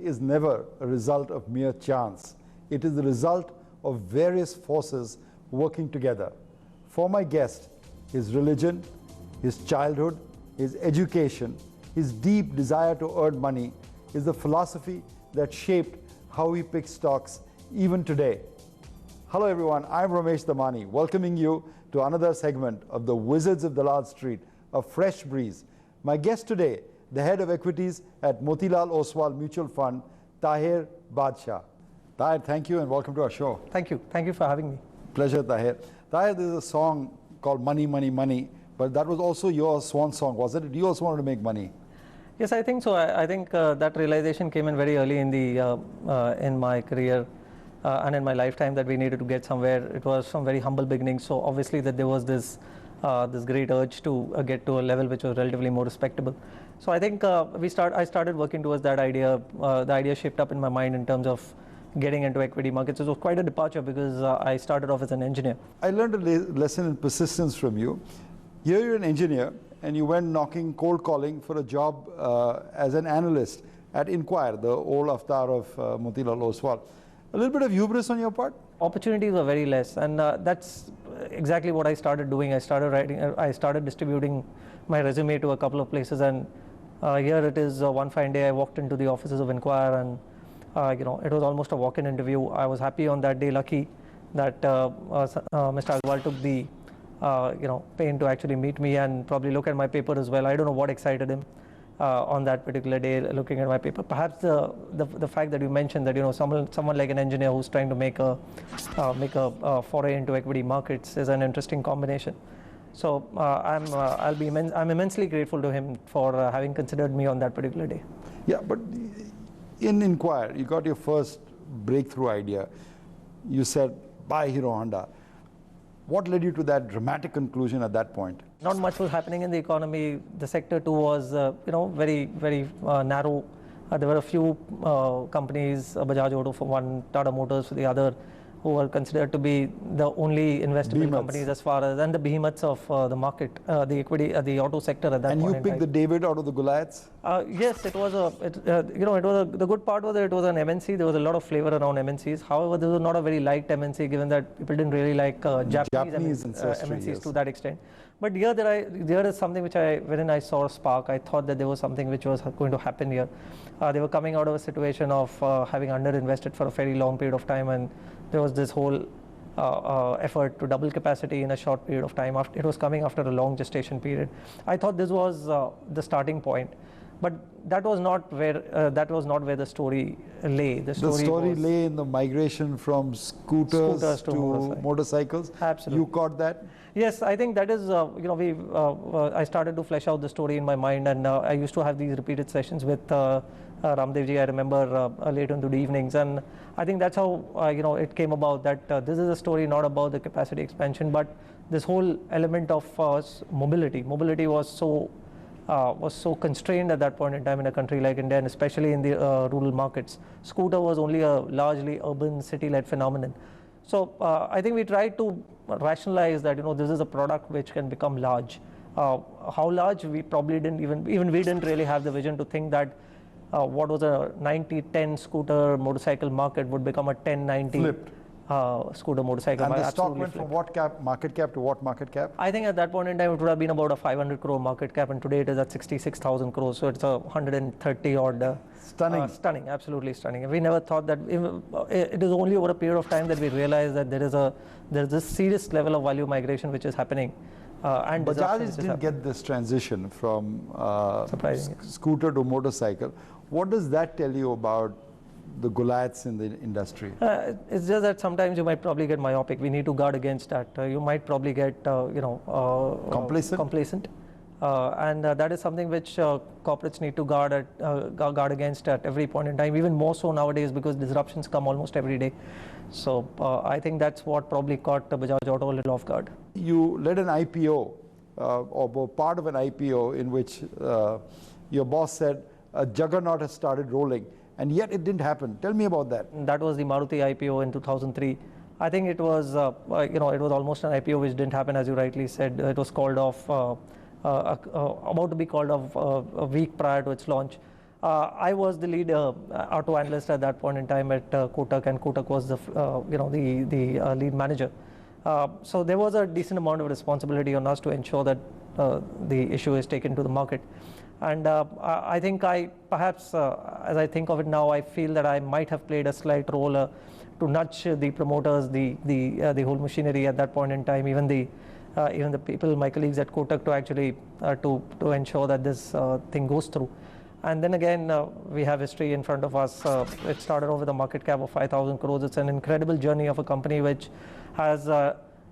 is never a result of mere chance. It is the result of various forces working together. For my guest, his religion, his childhood, his education, his deep desire to earn money is the philosophy that shaped how he picks stocks even today. Hello everyone, I'm Ramesh Damani, welcoming you to another segment of the Wizards of Dalal Street, a fresh breeze. My guest today, the head of equities at Motilal Oswal Mutual Fund, Taher Badshah. Taher, thank you and welcome to our show. Thank you. Thank you for having me. Pleasure, Taher. Taher, there's a song called Money, Money, Money, but that was also your swan song, wasn't it? You also wanted to make money. Yes, I think so. I think that realization came in very early in the in my career and in my lifetime that we needed to get somewhere. It was from very humble beginnings. So obviously that there was this this great urge to get to a level which was relatively more respectable. So I think I started working towards that idea. The idea shaped up in my mind in terms of getting into equity markets. It was quite a departure because I started off as an engineer. I learned a lesson in persistence from you. Here you're an engineer and you went knocking, cold calling for a job as an analyst at Inquire, the old avatar of Motilal Oswal. A little bit of hubris on your part? Opportunities were very less, and that's exactly what I started doing. I started distributing my resume to a couple of places, and here it is. One fine day, I walked into the offices of Inquire, and it was almost a walk-in interview. I was happy on that day, lucky that Mr. Agarwal took the pain to actually meet me and probably look at my paper as well. I don't know what excited him on that particular day, looking at my paper. Perhaps the fact that you mentioned that someone like an engineer who's trying to make a foray into equity markets is an interesting combination. So I'm immensely grateful to him for having considered me on that particular day. Yeah, but in Inquire, you got your first breakthrough idea. You said, buy Hero Honda. What led you to that dramatic conclusion at that point? Not much was happening in the economy. The sector too was, very, very narrow. There were a few companies, Bajaj Auto for one, Tata Motors for the other, who were considered to be the only investable companies as far as, and the behemoths of the market, the equity, the auto sector at that point. And you picked the David out of the Goliaths? Yes, it was the good part was that it was an MNC. There was a lot of flavor around MNCs. However, this was not a very liked MNC, given that people didn't really like Japanese MNCs yes. To that extent. But here there is something which wherein I saw a spark. I thought that there was something which was going to happen here. They were coming out of a situation of having underinvested for a very long period of time, and there was this whole effort to double capacity in a short period of time. It was coming after a long gestation period. I thought this was the starting point, but that was not where the story lay. The story lay in the migration from scooters to motorcycles. Absolutely, you caught that. Yes, I think that is I started to flesh out the story in my mind, and I used to have these repeated sessions with Ramdevji. I remember late into the evenings, and I think that's how it came about that this is a story not about the capacity expansion, but this whole element of mobility. Mobility was so constrained at that point in time in a country like India, and especially in the rural markets. Scooter was only a largely urban city-led phenomenon. So I think we tried to rationalize that this is a product which can become large. How large, we probably didn't even we didn't really have the vision to think that what was a 90-10 scooter motorcycle market would become a 10-90 scooter motorcycle. And the stock went from what market cap to what market cap? I think at that point in time it would have been about a 500 crore market cap, and today it is at 66,000 crores. So it's a 130 odd. Stunning, absolutely stunning. We never thought that. It is only over a period of time that we realized that there is this serious level of value migration which is happening. And Bajaj didn't get this transition from scooter to motorcycle. What does that tell you about the Goliaths in the industry? It's just that sometimes you might probably get myopic. We need to guard against that. You might probably get complacent. And that is something which corporates need to guard against at every point in time, even more so nowadays because disruptions come almost every day. So I think that's what probably caught Bajaj Auto a little off guard. You led an IPO or were part of an IPO in which your boss said a juggernaut has started rolling, and yet it didn't happen. Tell me about that. That was the Maruti IPO in 2003. I think it was, it was almost an IPO which didn't happen, as you rightly said. It was called off, about to be called off a week prior to its launch. I was the lead auto analyst at that point in time at Kotak, and Kotak was the lead manager. So there was a decent amount of responsibility on us to ensure that the issue is taken to the market. And I think perhaps as I think of it now, I feel that I might have played a slight role to nudge the promoters, the whole machinery at that point in time, even the people, my colleagues at Kotak, to actually to ensure that this thing goes through. And then again, we have history in front of us. It started off with a market cap of 5,000 crores. It's an incredible journey of a company which has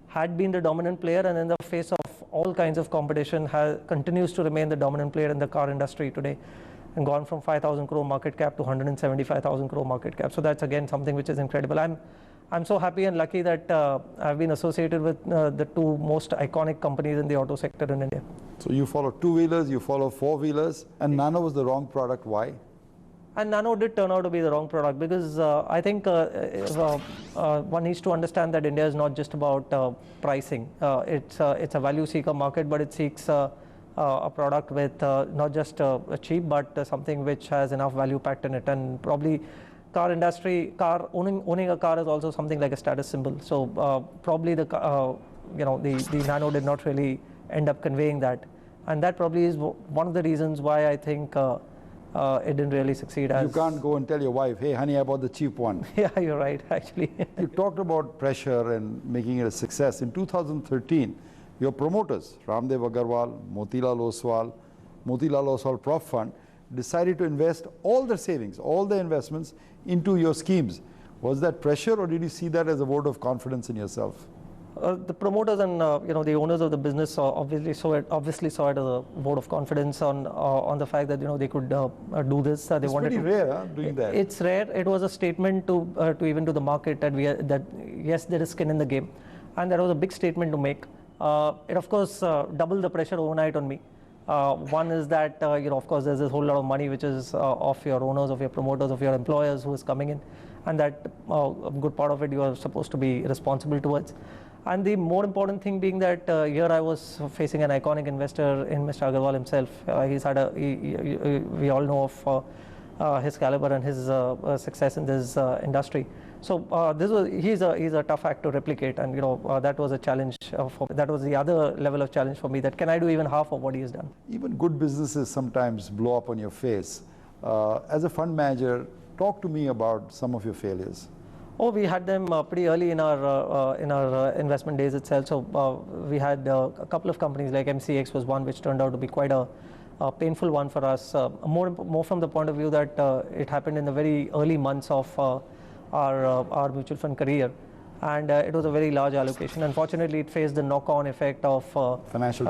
had been the dominant player, and in the face of all kinds of competition continues to remain the dominant player in the car industry today, and gone from 5,000 crore market cap to 175,000 crore market cap. So that's again something which is incredible. I'm so happy and lucky that I've been associated with the two most iconic companies in the auto sector in India. So you follow two-wheelers, you follow four-wheelers, and Nano was the wrong product. Why? And Nano did turn out to be the wrong product, because I think one needs to understand that India is not just about pricing. It's a value seeker market, but it seeks a product with not just cheap, but something which has enough value packed in it. And probably owning a car is also something like a status symbol. So probably the Nano did not really end up conveying that, and that probably is one of the reasons why I think it didn't really succeed. You can't go and tell your wife, hey honey, I bought the cheap one. Yeah, you're right, actually. You talked about pressure and making it a success. In 2013, your promoters, Ramdev Agarwal, Motilal Oswal Prop Fund, decided to invest all their savings, all their investments into your schemes. Was that pressure, or did you see that as a vote of confidence in yourself? The promoters and the owners of the business obviously saw it as a vote of confidence on the fact that they could do this. They it's wanted pretty rare, huh, doing that. It's rare. It was a statement to even to the market that yes, there is skin in the game, and that was a big statement to make. It of course doubled the pressure overnight on me. One is that of course there's a whole lot of money which is of your owners, of your promoters, of your employers who is coming in, and that a good part of it you are supposed to be responsible towards. And the more important thing being that here I was facing an iconic investor in Mr. Agarwal himself. We all know of his caliber and his success in this industry. So he's a tough act to replicate, and that was a challenge. That was the other level of challenge for me. That can I do even half of what he has done? Even good businesses sometimes blow up on your face. As a fund manager, talk to me about some of your failures. Oh, we had them pretty early in our investment days itself. So we had a couple of companies, like MCX was one which turned out to be quite a painful one for us. More from the point of view that it happened in the very early months of our mutual fund career, and it was a very large allocation. Unfortunately, it faced the knock-on effect of financial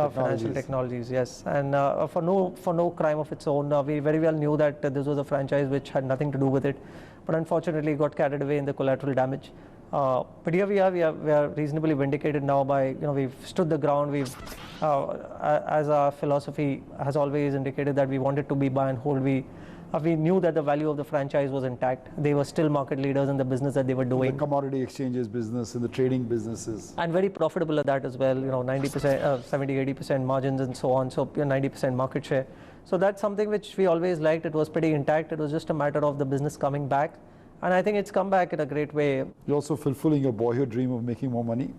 technologies. Yes, and for no crime of its own, we very well knew that this was a franchise which had nothing to do with it, but unfortunately got carried away in the collateral damage. But here we are reasonably vindicated now by, we've stood the ground. We've, as our philosophy has always indicated, that we wanted to be buy and hold. We knew that the value of the franchise was intact. They were still market leaders in the business that they were doing. The commodity exchanges business and the trading businesses. And very profitable at that as well, 90%, 70, 80% margins and so on. So 90% market share. So that's something which we always liked. It was pretty intact. It was just a matter of the business coming back. And I think it's come back in a great way. You're also fulfilling your boyhood dream of making more money?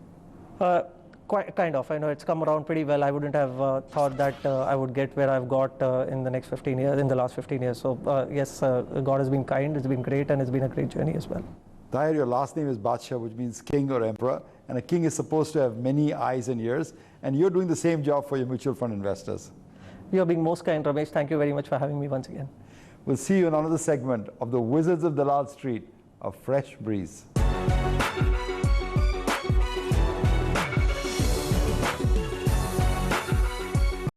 Kind of. I know it's come around pretty well. I wouldn't have thought that I would get where I've got in the last 15 years. So yes, God has been kind, it's been great, and it's been a great journey as well. Taher, your last name is Badshah, which means king or emperor, and a king is supposed to have many eyes and ears, and you're doing the same job for your mutual fund investors. You're being most kind, Ramesh. Thank you very much for having me once again. We'll see you in another segment of the Wizards of Dalal Street, a fresh breeze.